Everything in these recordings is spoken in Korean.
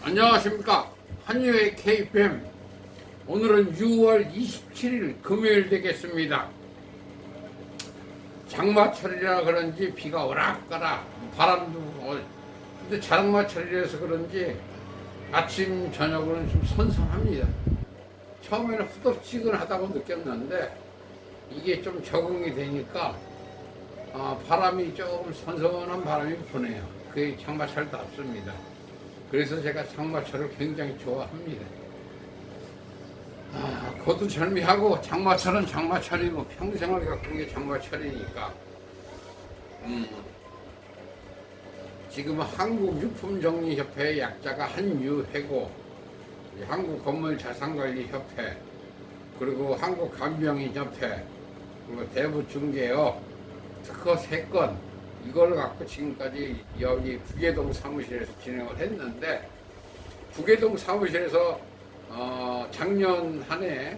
안녕하십니까. 한유의 KPM. 오늘은 6월 27일 금요일 되겠습니다. 장마철이라 그런지 비가 오락가락 바람도 근데 장마철이라서 그런지 아침 저녁으로는 좀 선선합니다. 처음에는 후덥지근하다고 느꼈는데 이게 좀 적응이 되니까 바람이 조금 선선한 바람이 부네요. 그게 장마철도 없습니다. 그래서 제가 장마철을 굉장히 좋아합니다. 그것도 절미하고 장마철은 장마철이고 평생을 겪은 게 장마철이니까 지금 한국유품정리협회 약자가 한유회고 한국건물자산관리협회 그리고 한국간병인협회 그리고 대부중개업 특허 3건 이걸 갖고 지금까지 여기 부계동 사무실에서 진행을 했는데 부계동 사무실에서 작년 한 해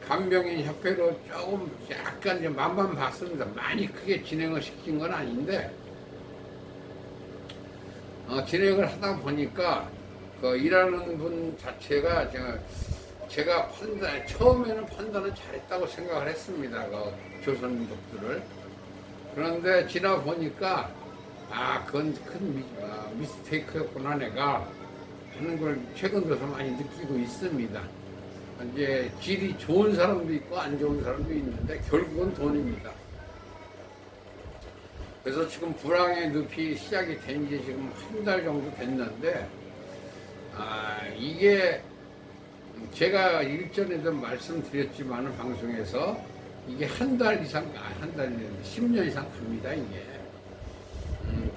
간병인 협회로 조금 약간 이제 만만 봤습니다. 많이 크게 진행을 시킨 건 아닌데 진행을 하다 보니까 그 일하는 분 자체가 제가 처음에는 판단을 잘했다고 생각을 했습니다. 그 조선족들을. 그런데 지나 보니까 그건 큰 미스테이크였구나 내가 하는 걸 최근 들어서 많이 느끼고 있습니다. 이제 질이 좋은 사람도 있고 안 좋은 사람도 있는데 결국은 돈입니다. 그래서 지금 불황의 늪이 시작이 된 지 지금 한 달 정도 됐는데 이게 제가 일전에도 말씀드렸지만 방송에서 이게 한 달 이상, 한 달이면 10년 이상 갑니다, 이게.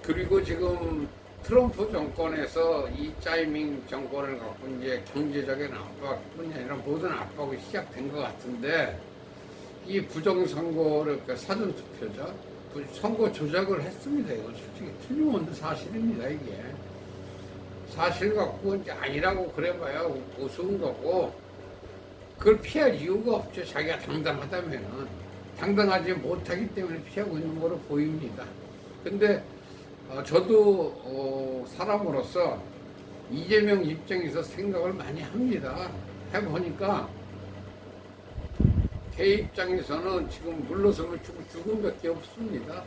그리고 지금 트럼프 정권에서 이 짜이밍 정권을 갖고 이제 경제적인 압박뿐이 아니라 모든 압박이 시작된 것 같은데 이 부정선거를, 그러니까 사전투표죠. 선거 조작을 했습니다. 이건 솔직히 틀림없는 사실입니다, 이게. 사실 갖고 이제 아니라고 그래봐야 우스운 거고 그걸 피할 이유가 없죠. 자기가 당당하다면은. 당당하지 못하기 때문에 피하고 있는 거로 보입니다. 근데 저도 사람으로서 이재명 입장에서 생각을 많이 합니다. 해보니까 걔 입장에서는 지금 물러서면 죽음밖에 없습니다.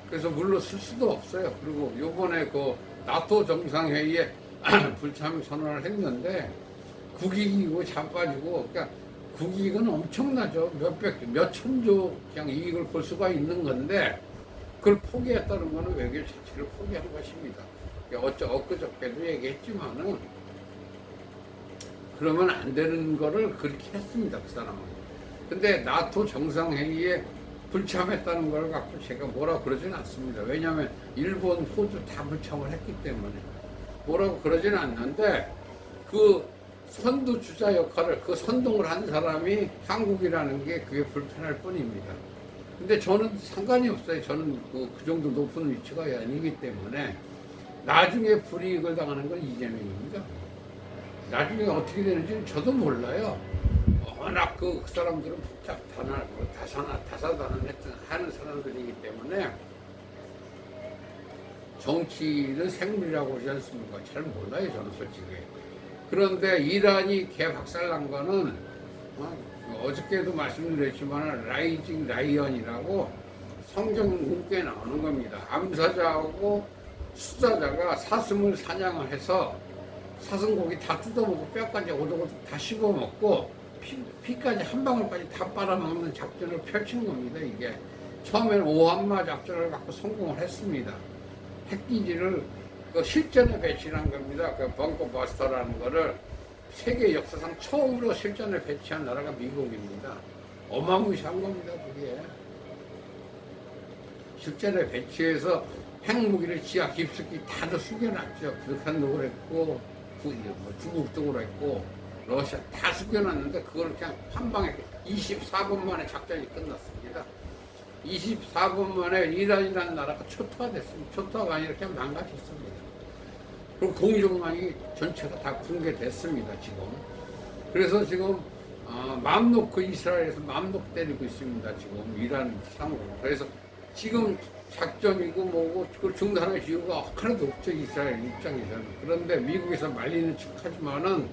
그래서 물러설 수도 없어요. 그리고 요번에 그 나토 정상회의에 불참 선언을 했는데 국익이고 자빠지고, 그러니까 국익은 엄청나죠. 몇 천조 그냥 이익을 볼 수가 있는 건데 그걸 포기했다는 거는 외교 자체를 포기한 것입니다. 엊그저께도 얘기했지만은 그러면 안 되는 거를 그렇게 했습니다. 그 사람은. 근데 나토 정상회의에 불참했다는 걸 갖고 제가 뭐라 그러진 않습니다. 왜냐하면 일본, 호주 다 불참을 했기 때문에 뭐라고 그러진 않는데 그 선두주자 역할을, 그 선동을 한 사람이 한국이라는 게 그게 불편할 뿐입니다. 근데 저는 상관이 없어요. 저는 그 정도 높은 위치가 아니기 때문에 나중에 불이익을 당하는 건 이재명입니다. 나중에 어떻게 되는지는 저도 몰라요. 워낙 그 사람들은 복잡하고 다사다난 하는 사람들이기 때문에 정치는 생물이라고 그러지 않습니까? 잘 몰라요, 저는 솔직히. 그런데 이란이 개박살난 거는 어저께도 말씀드렸지만 라이징 라이언이라고 성경 문구에 나오는 겁니다. 암사자하고 수사자가 사슴을 사냥을 해서 사슴고기 다 뜯어먹고 뼈까지 오독오독 다 씹어먹고 피까지 한 방울까지 다 빨아먹는 작전을 펼친 겁니다. 이게 처음에는 오한마 작전을 갖고 성공을 했습니다. 핵기지를 그 실전에 배치한 겁니다. 그 벙커버스터라는 거를 세계 역사상 처음으로 실전에 배치한 나라가 미국입니다. 어마무시한 겁니다, 그게. 실전에 배치해서 핵무기를 지하 깊숙이 다들 숙여놨죠. 북한도 그랬고, 중국도 그랬고, 러시아 다 숙여놨는데 그걸 그냥 한 방에 24분 만에 작전이 끝났습니다. 24분 만에 이란이라는 나라가 초토화됐습니다. 초토화가 아니라 그냥 망가졌습니다. 그리고 공정망이 전체가 다 붕괴됐습니다, 지금. 그래서 지금 마음 놓고 이스라엘에서 마음 놓고 때리고 있습니다, 지금 이란 상으로. 그래서 지금 작전이고 뭐고 그 중단할 이유가 하나도 없죠, 이스라엘 입장에서는. 그런데 미국에서 말리는 척하지만은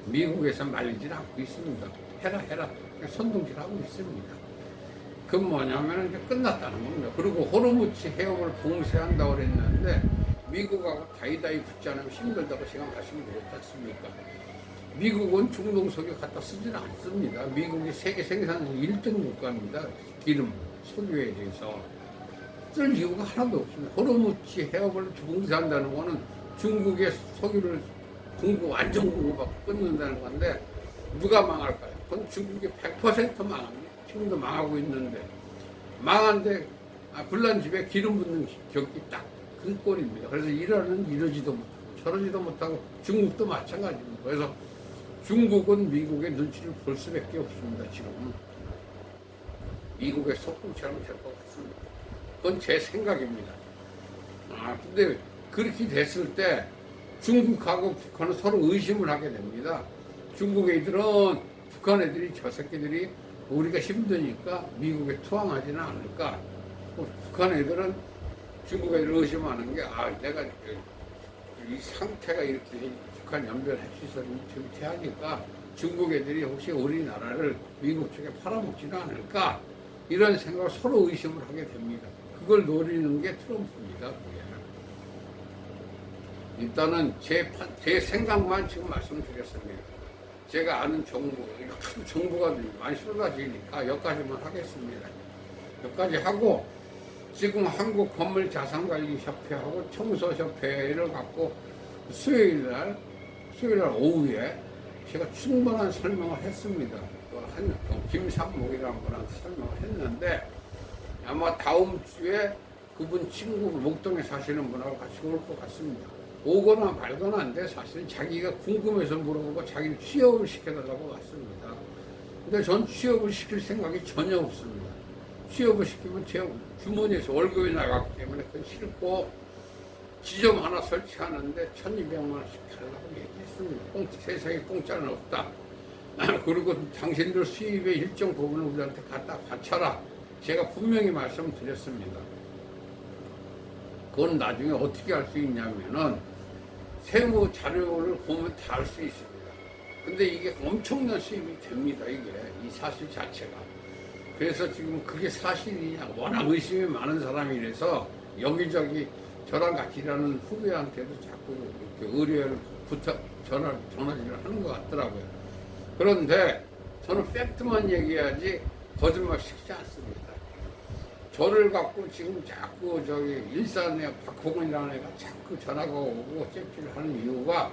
미국에서 말리질 않고 있습니다. 해라 선동질하고 있습니다. 그 뭐냐면 이제 끝났다는 겁니다. 그리고 호르무즈 해협을 봉쇄한다고 그랬는데 미국하고 다이다이 붙지 않으면 힘들다고 제가 말씀드렸지 않습니까? 미국은 중동 석유 갖다 쓰지는 않습니다. 미국이 세계 생산 1등 국가입니다. 기름, 석유에 대해서 쓸 이유가 하나도 없습니다. 호르무즈 해협을 봉쇄한다는 거는 중국의 석유를 완전 공급받고 끊는다는 건데 누가 망할까요? 그건 중국이 100% 망합니다. 지금도 망하고 있는데 망한데 불난 집에 기름 붓는 격이 딱 그 꼴입니다. 그래서 이라는 이러지도 못하고 저러지도 못하고 중국도 마찬가지입니다. 그래서 중국은 미국의 눈치를 볼 수밖에 없습니다. 지금은 미국의 속국처럼 될 것 같습니다. 그건 제 생각입니다. 근데 그렇게 됐을 때 중국하고 북한은 서로 의심을 하게 됩니다. 중국 애들은 북한 애들이 저 새끼들이 우리가 힘드니까 미국에 투항하지는 않을까. 북한 애들은 중국 애들을 의심하는 게 내가 이 상태가 이렇게 북한 연결할 수 있어서 위태하니까 중국 애들이 혹시 우리나라를 미국 쪽에 팔아먹지는 않을까 이런 생각을 서로 의심을 하게 됩니다. 그걸 노리는 게 트럼프입니다. 그게. 일단은 제 생각만 지금 말씀드렸습니다. 제가 아는 정보가 많이 쏟아지니까 여기까지만 하겠습니다. 여기까지 하고 지금 한국건물자산관리협회하고 청소협회를 갖고 수요일날 오후에 제가 충분한 설명을 했습니다. 김삼목이라는 분한테 설명을 했는데 아마 다음 주에 그분 친구 목동에 사시는 분하고 같이 올 것 같습니다. 오거나 말거나 한데 사실은 자기가 궁금해서 물어보고 자기를 취업을 시켜달라고 왔습니다. 근데 전 취업을 시킬 생각이 전혀 없습니다. 취업을 시키면 제 주머니에서 월급이 나가기 때문에 그건 싫고 지점 하나 설치하는데 1,200만 원씩 달라고 얘기했습니다. 세상에 공짜는 없다. 그리고 당신들 수입의 일정 부분을 우리한테 갖다 바쳐라. 제가 분명히 말씀드렸습니다. 그건 나중에 어떻게 할 수 있냐면은 세무 자료를 보면 다 알 수 있습니다. 근데 이게 엄청난 수입이 됩니다. 이게 이 사실 자체가. 그래서 지금 그게 사실이냐 워낙 의심이 많은 사람이라서 여기저기 저랑 같이 일하는 후배한테도 자꾸 이렇게 의뢰를 전화를 하는 것 같더라고요. 그런데 저는 팩트만 얘기해야지 거짓말 시키지 않습니다. 저를 갖고 지금 자꾸 일산에 박홍이라는 애가 자꾸 전화가 오고 잽질을 하는 이유가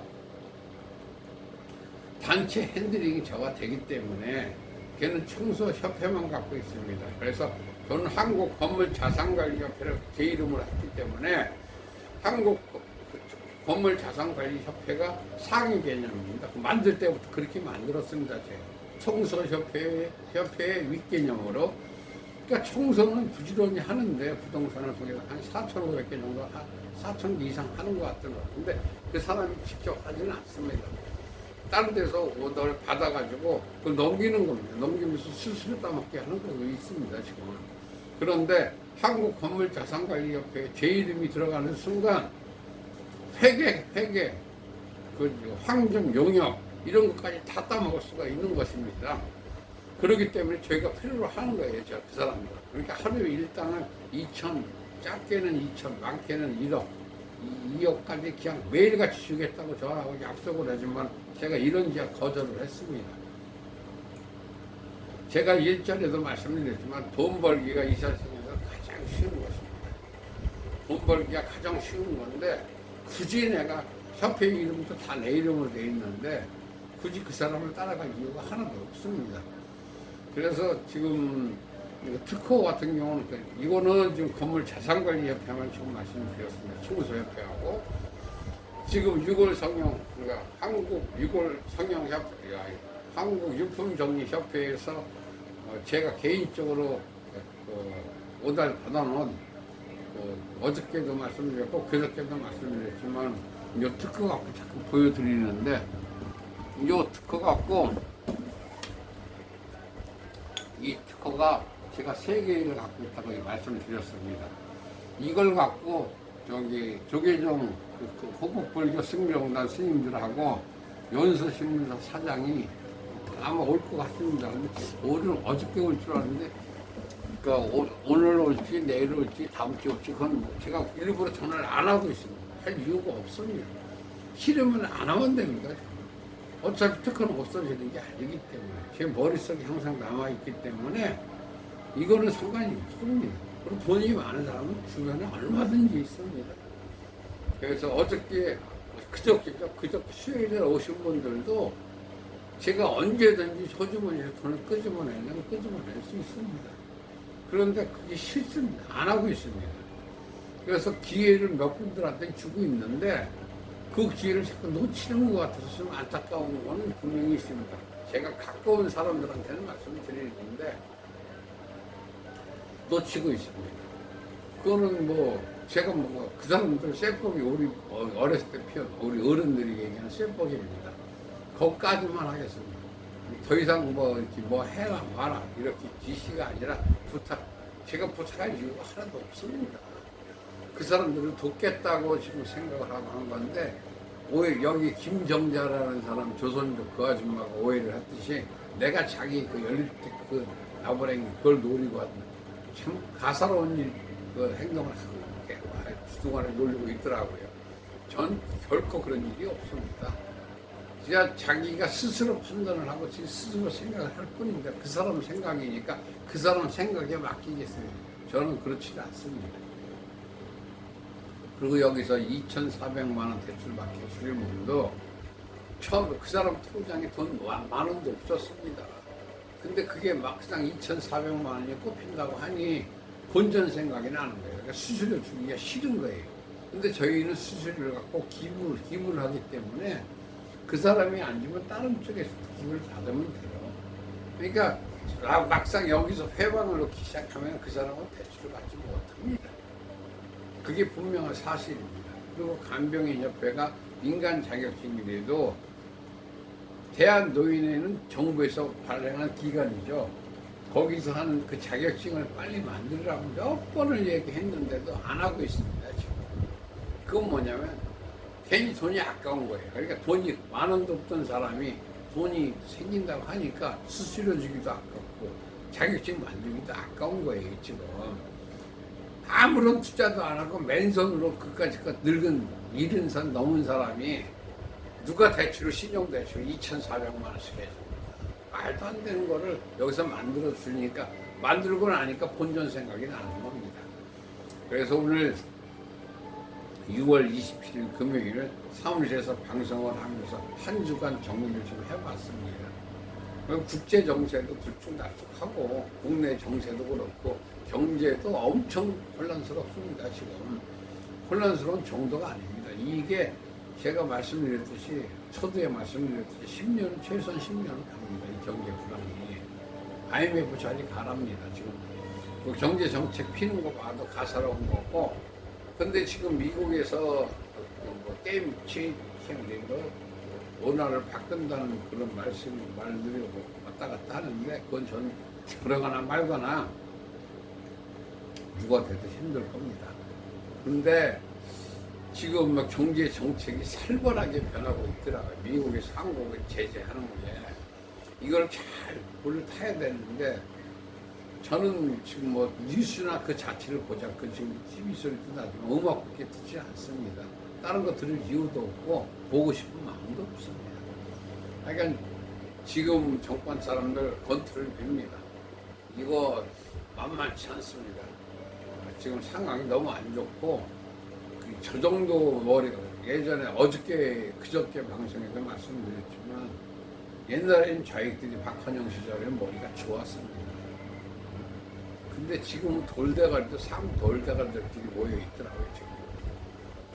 단체 핸들링이 저가 되기 때문에 걔는 청소협회만 갖고 있습니다. 그래서 저는 한국건물자산관리협회를 제 이름으로 했기 때문에 한국건물자산관리협회가 상위 개념입니다. 만들 때부터 그렇게 만들었습니다. 제가 청소협회의 윗개념으로. 그러니까 청소는 부지런히 하는데 부동산을 통해서 한 4,500개 정도, 4,000개 이상 하는 것 같더라고요. 근데 그 사람이 직접 하지는 않습니다. 다른 데서 오더를 받아가지고 그걸 넘기는 겁니다. 넘기면서 수수료 따먹게 하는 거 있습니다, 지금은. 그런데 한국건물자산관리협회에 제 이름이 들어가는 순간 회계, 그 환경 용역 이런 것까지 다 따먹을 수가 있는 것입니다. 그렇기 때문에 저희가 필요로 하는 거예요, 그 사람들. 그러니까 하루에 일당을 2천, 작게는 2천, 많게는 1억, 2억까지 그냥 매일같이 주겠다고 저하고 약속을 하지만 제가 이런지야 거절을 했습니다. 제가 일전에도 말씀드렸지만 돈 벌기가 이 세상에서 가장 쉬운 것입니다. 돈 벌기가 가장 쉬운 건데 굳이 내가 협회 이름도 다 내 이름으로 돼 있는데 굳이 그 사람을 따라갈 이유가 하나도 없습니다. 그래서 지금 특허 같은 경우는 이거는 지금 건물자산관리협회만 지금 말씀드렸습니다. 청소협회하고 지금 6월 성형 그러니까 한국유품정리협회에서 제가 개인적으로 오달 받아놓은 어저께도 말씀드렸고 그저께도 말씀드렸지만 이 특허 갖고 자꾸 보여드리는데 이 특허 갖고 이 특허가 제가 세 개를 갖고 있다고 말씀을 드렸습니다. 이걸 갖고 저기 조계종 그 호국불교 승려공단 스님들하고 연서신문사 사장이 아마 올 것 같습니다. 근데 오늘 어저께 올 줄 알았는데 그러니까 오늘 올지 내일 올지 다음 주 올지 그건 제가 일부러 전화를 안 하고 있습니다. 할 이유가 없습니다. 싫으면 안 하면 됩니다. 어차피 특허는 없어지는 게 아니기 때문에 제 머릿속에 항상 남아있기 때문에 이거는 상관이 없습니다. 그리고 돈이 많은 사람은 주변에 얼마든지 있습니다. 그래서 어저께 그저께 수요일에 오신 분들도 제가 언제든지 소주머니에서 돈을 끄집어내면 끄집어낼 수 있습니다. 그런데 그게 싫습니다. 안 하고 있습니다. 그래서 기회를 몇 분들한테 주고 있는데 그 기회를 자꾸 놓치는 것 같아서 좀 안타까운 거는 분명히 있습니다. 제가 가까운 사람들한테는 말씀을 드리는데 놓치고 있습니다. 그거는 뭐 제가 뭐 그 사람들 쇠법이 우리 어렸을 때 피운 우리 어른들이 얘기하는 쇠법입니다. 거기까지만 하겠습니다. 더 이상 뭐 해라 마라 이렇게 지시가 아니라 부탁. 제가 부탁할 이유가 하나도 없습니다. 그 사람들을 돕겠다고 지금 생각을 하고 한 건데 오히려 여기 김정자라는 사람 조선족 그 아줌마가 오해를 했듯이 내가 자기 그 열릴 때 그 나부랭이 그걸 노리고 참 가사로운 그 행동을 하고 그동안에 놀리고 있더라고요. 전 결코 그런 일이 없습니다. 진짜 자기가 스스로 판단을 하고 스스로 생각을 할 뿐인데 그 사람 생각이니까 그 사람 생각에 맡기겠습니다. 저는 그렇지 않습니다. 그리고 여기서 2,400만 원 대출받게 주신 분도 처음 그 사람 통장에 돈 만 원도 없었습니다. 근데 그게 막상 2,400만 원이 꼽힌다고 하니 본전 생각이 나는 거예요. 그러니까 수수료 주기가 싫은 거예요. 근데 저희는 수수료를 갖고 기부를 하기 때문에 그 사람이 안 주면 다른 쪽에서 기부를 받으면 돼요. 그러니까 막상 여기서 회방을 놓기 시작하면 그 사람은 대출을 받지 못합니다. 그게 분명한 사실입니다. 그리고 간병인협회가 민간 자격증이라도 대한노인회는 정부에서 발행한 기관이죠. 거기서 하는 그 자격증을 빨리 만들라고 몇 번을 얘기했는데도 안 하고 있습니다, 지금. 그건 뭐냐면 괜히 돈이 아까운 거예요. 그러니까 돈이 만 원도 없던 사람이 돈이 생긴다고 하니까 수수료 주기도 아깝고 자격증 만들기도 아까운 거예요, 지금. 아무런 투자도 안 하고 맨손으로 그까지 늙은 70살 넘은 사람이 누가 대출을 신용대출 2,400만 원씩 해줍니다. 말도 안 되는 거를 여기서 만들어 주니까 만들고 나니까 본전 생각이 나는 겁니다. 그래서 오늘 6월 27일 금요일을 사무실에서 방송을 하면서 한 주간 정리를 좀 해봤습니다. 국제 정세도 들쭉날쭉하고 국내 정세도 그렇고 경제도 엄청 혼란스럽습니다. 지금 혼란스러운 정도가 아닙니다. 이게 제가 말씀드렸듯이 초두에 말씀드렸듯이 10년 최소한 10년은 갑니다. 이 경제 불황이 IMF 자리 가랍니다. 지금 그 경제 정책 피는 거 봐도 가사로운 거고, 근데 지금 미국에서 뭐 게임 체인지로 원화를 바꾼다는 그런 말들이 왔다 갔다 하는데 그건 전 그러거나 말거나 누가 돼도 힘들 겁니다. 근데 지금 막 경제 정책이 살벌하게 변하고 있더라고요. 미국에서 한국을 제재하는 게 이걸 잘 물타야 되는데 저는 지금 뭐 뉴스나 그 자체를 보자 그 지금 TV 소리도 나지만 음악밖에 듣지 않습니다. 다른 거 들을 이유도 없고 보고 싶은 마음도 없습니다. 그러니까 지금 정권 사람들 건투를 빕니다. 이거 만만치 않습니다. 지금 상황이 너무 안 좋고 저 정도 머리가 예전에 어저께 그저께 방송에도 말씀드렸지만 옛날에는 저희들이 박헌영 시절에 머리가 좋았습니다. 근데 지금은 돌대가리도 돌대가리들끼리 모여 있더라고요. 지금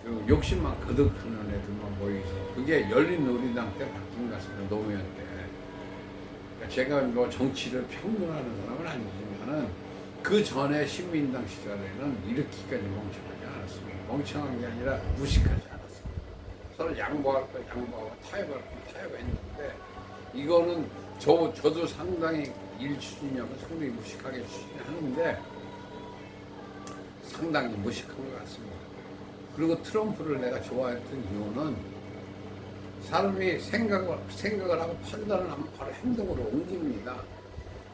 그 욕심만 거듭하는 애들만 모여 있어. 그게 열린우리당 때 바뀐 것 같습니다. 노무현 때. 그러니까 제가 뭐 정치를 평론하는 사람은 아니지만은 그 전에 신민당 시절에는 이렇게까지 멍청하지 않았습니다. 멍청한 게 아니라 무식하지 않았습니다. 서로 양보할 거 양보하고 타협할 거 타협했는데 이거는 저도 상당히 일 추진력을 상당히 무식하게 추진하는데 상당히 무식한 것 같습니다. 그리고 트럼프를 내가 좋아했던 이유는 사람이 생각을 하고 판단을 하면 바로 행동으로 옮깁니다.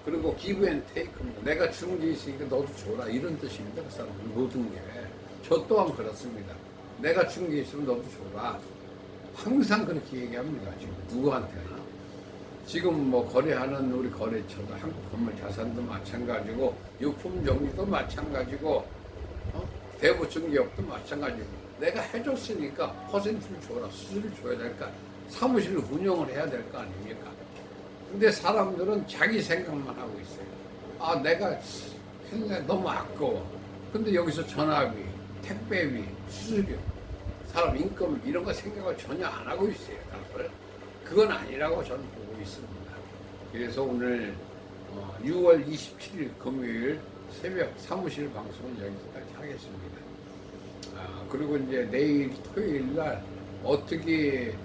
그리고 기브 앤 테이크입니다. 내가 주는 게 있으니까 너도 줘라 이런 뜻입니다. 그 사람은 모든 게. 저 또한 그렇습니다. 내가 주는 게 있으면 너도 줘라. 항상 그렇게 얘기합니다. 지금 누구한테나. 지금 뭐 거래하는 우리 거래처도 한국건설자산도 마찬가지고 유품정리도 마찬가지고 대부증기업도 마찬가지고 내가 해줬으니까 퍼센트를 줘라. 수수료를 줘야 될까. 사무실을 운영을 해야 될 거 아닙니까? 근데 사람들은 자기 생각만 하고 있어요. 아, 내가 했네. 너무 아까워. 근데 여기서 전화비, 택배비, 수수료, 사람 인건 이런 거 생각을 전혀 안 하고 있어요. 그건 아니라고 저는 보고 있습니다. 그래서 오늘 6월 27일 금요일 새벽 사무실 방송은 여기까지 하겠습니다. 그리고 이제 내일 토요일 날 어떻게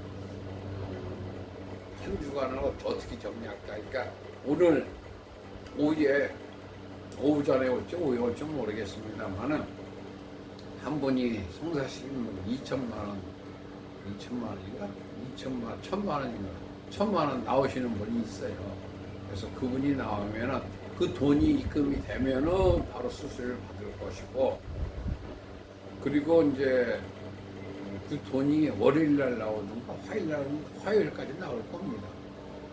한 주간을 어떻게 정리할까. 그러니까 오늘 오전에 올지 오후에 올지 모르겠습니다만은 한 분이 성사시키는 분 2천만 원인가? 1,000만 원 나오시는 분이 있어요. 그래서 그분이 나오면은 그 돈이 입금이 되면은 바로 수수료를 받을 것이고, 그리고 이제 그 돈이 월요일 날 나오든가 화요일까지 나올 겁니다.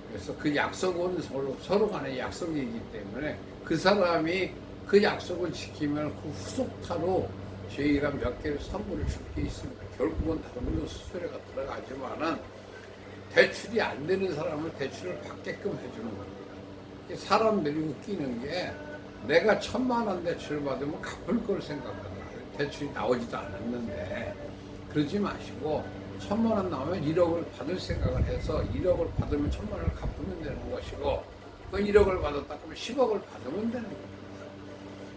그래서 그 약속은 서로 간의 약속이기 때문에 그 사람이 그 약속을 지키면 그 후속타로 저희가 몇 개를 선물을 줄 게 있습니다. 결국은 다른 수수료가 들어가지만은 대출이 안 되는 사람은 대출을 받게끔 해주는 겁니다. 사람들이 웃기는 게 내가 1,000만 원 대출을 받으면 갚을 걸 생각하더라고요. 대출이 나오지도 않았는데 그러지 마시고 1,000만 원 나오면 1억을 받을 생각을 해서 1억을 받으면 1,000만 원을 갚으면 되는 것이고 그 1억을 받았다 그러면 10억을 받으면 되는 겁니다.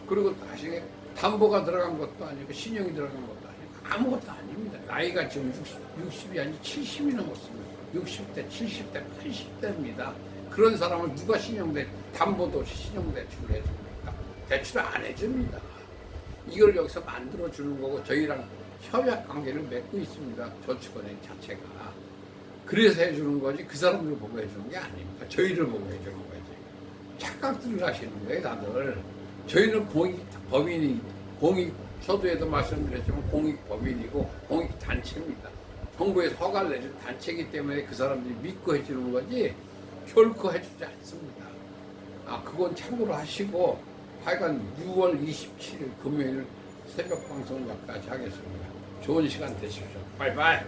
그리고 다시 담보가 들어간 것도 아니고 신용이 들어간 것도 아니고 아무것도 아닙니다. 나이가 지금 60이 아니고 70이 넘었습니다. 60대, 70대, 80대입니다. 그런 사람을 누가 담보도 없이 신용대출을 해줍니까? 대출 안 해줍니다. 이걸 여기서 만들어주는 거고 저희랑 협약 관계를 맺고 있습니다. 저축은행 자체가. 그래서 해주는 거지 그 사람들 보고 해주는 게 아닙니다. 저희를 보고 해주는 거지. 착각들을 하시는 거예요, 다들. 저희는 서두에도 말씀드렸지만 공익법인이고 공익단체입니다. 정부에서 허가를 내준 단체이기 때문에 그 사람들이 믿고 해주는 거지 결코 해주지 않습니다. 그건 참고로 하시고 하여간 6월 27일 금요일 새벽 방송 여기까지 하겠습니다. 좋은 시간 되십시오. 바이바이.